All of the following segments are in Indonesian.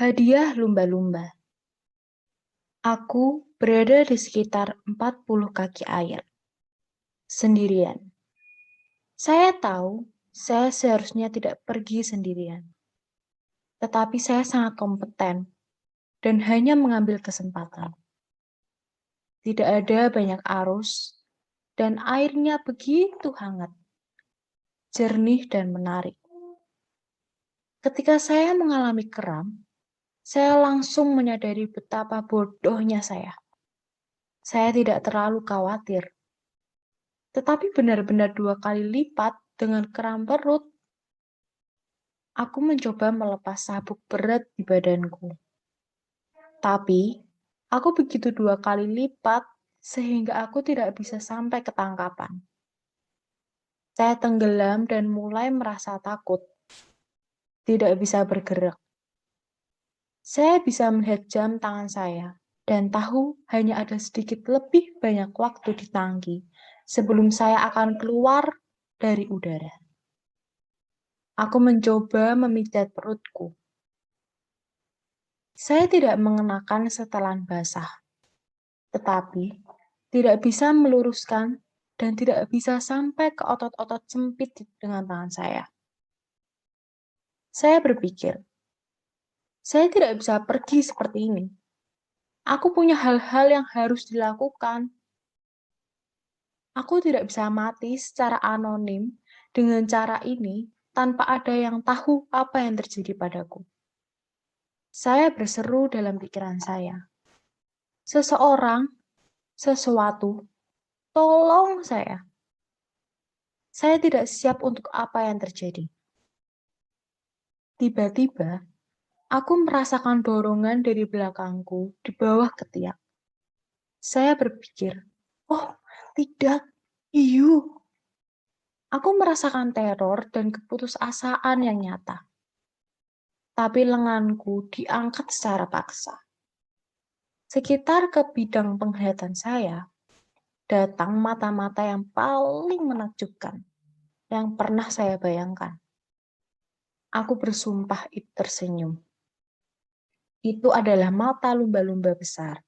Hadiah lumba-lumba. Aku berada di sekitar 40 kaki air, sendirian. Saya tahu saya seharusnya tidak pergi sendirian, tetapi saya sangat kompeten dan hanya mengambil kesempatan. Tidak ada banyak arus, dan airnya begitu hangat, jernih dan menarik. Ketika saya mengalami kram, saya langsung menyadari betapa bodohnya saya. Saya tidak terlalu khawatir, tetapi benar-benar 2 kali lipat dengan kram perut. Aku mencoba melepas sabuk berat di badanku. Tapi, aku begitu 2 kali lipat sehingga aku tidak bisa sampai ke tangkapan. Saya tenggelam dan mulai merasa takut. Tidak bisa bergerak. Saya bisa melihat jam tangan saya dan tahu hanya ada sedikit lebih banyak waktu di tangki sebelum saya akan keluar dari udara. Aku mencoba memijat perutku. Saya tidak mengenakan setelan basah, tetapi tidak bisa meluruskan dan tidak bisa sampai ke otot-otot sempit dengan tangan saya. Saya berpikir, saya tidak bisa pergi seperti ini. Aku punya hal-hal yang harus dilakukan. Aku tidak bisa mati secara anonim dengan cara ini tanpa ada yang tahu apa yang terjadi padaku. Saya berseru dalam pikiran saya. Seseorang, sesuatu, tolong saya. Saya tidak siap untuk apa yang terjadi. Tiba-tiba, aku merasakan dorongan dari belakangku di bawah ketiak. Saya berpikir, oh tidak, iyu. Aku merasakan teror dan keputusasaan yang nyata. Tapi lenganku diangkat secara paksa. Sekitar ke bidang penglihatan saya, datang mata-mata yang paling menakjubkan yang pernah saya bayangkan. Aku bersumpah itu tersenyum. Itu adalah mata lumba-lumba besar.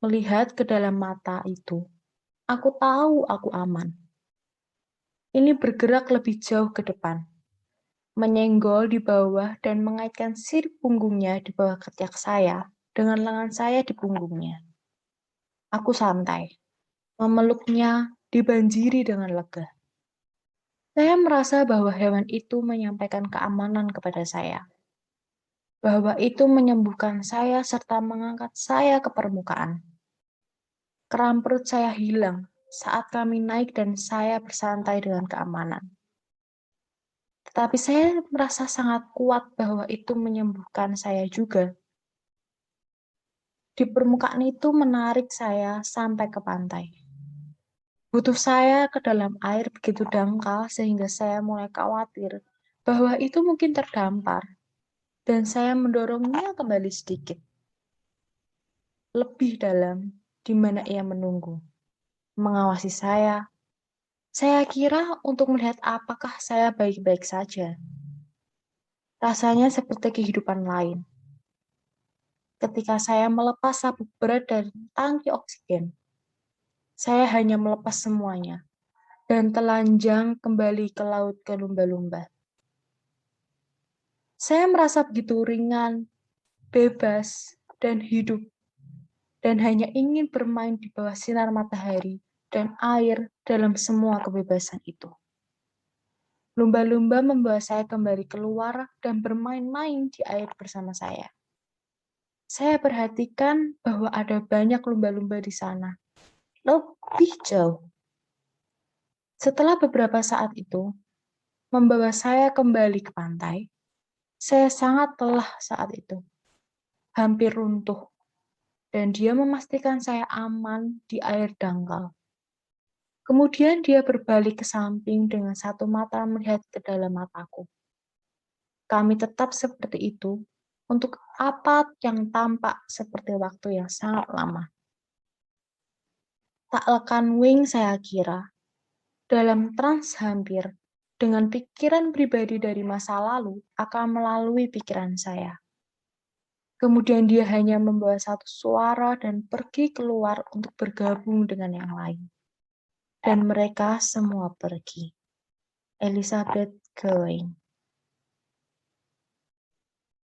Melihat ke dalam mata itu, aku tahu aku aman. Ini bergerak lebih jauh ke depan, menyenggol di bawah dan mengaitkan sirip punggungnya di bawah ketiak saya dengan lengan saya di punggungnya. Aku santai, memeluknya dibanjiri dengan lega. Saya merasa bahwa hewan itu menyampaikan keamanan kepada saya, bahwa itu menyembuhkan saya serta mengangkat saya ke permukaan. Kram perut saya hilang saat kami naik dan saya bersantai dengan keamanan. Tetapi saya merasa sangat kuat bahwa itu menyembuhkan saya juga. Di permukaan itu menarik saya sampai ke pantai. Butuh saya ke dalam air begitu dangkal sehingga saya mulai khawatir bahwa itu mungkin terdampar. Dan saya mendorongnya kembali sedikit. Lebih dalam, di mana ia menunggu. Mengawasi saya. Saya kira untuk melihat apakah saya baik-baik saja. Rasanya seperti kehidupan lain. Ketika saya melepas sabuk berat dan tangki oksigen, saya hanya melepas semuanya dan telanjang kembali ke laut ke lumba-lumba. Saya merasa begitu ringan, bebas, dan hidup, dan hanya ingin bermain di bawah sinar matahari dan air dalam semua kebebasan itu. Lumba-lumba membawa saya kembali keluar dan bermain-main di air bersama saya. Saya perhatikan bahwa ada banyak lumba-lumba di sana, lebih jauh. Setelah beberapa saat itu, membawa saya kembali ke pantai, saya sangat lelah saat itu, hampir runtuh, dan dia memastikan saya aman di air dangkal. Kemudian dia berbalik ke samping dengan satu mata melihat ke dalam mataku. Kami tetap seperti itu untuk apa yang tampak seperti waktu yang sangat lama. Tak lekan wing saya kira, dalam trans hampir, dengan pikiran pribadi dari masa lalu akan melalui pikiran saya. Kemudian dia hanya membawa satu suara dan pergi keluar untuk bergabung dengan yang lain. Dan mereka semua pergi. Elizabeth Going.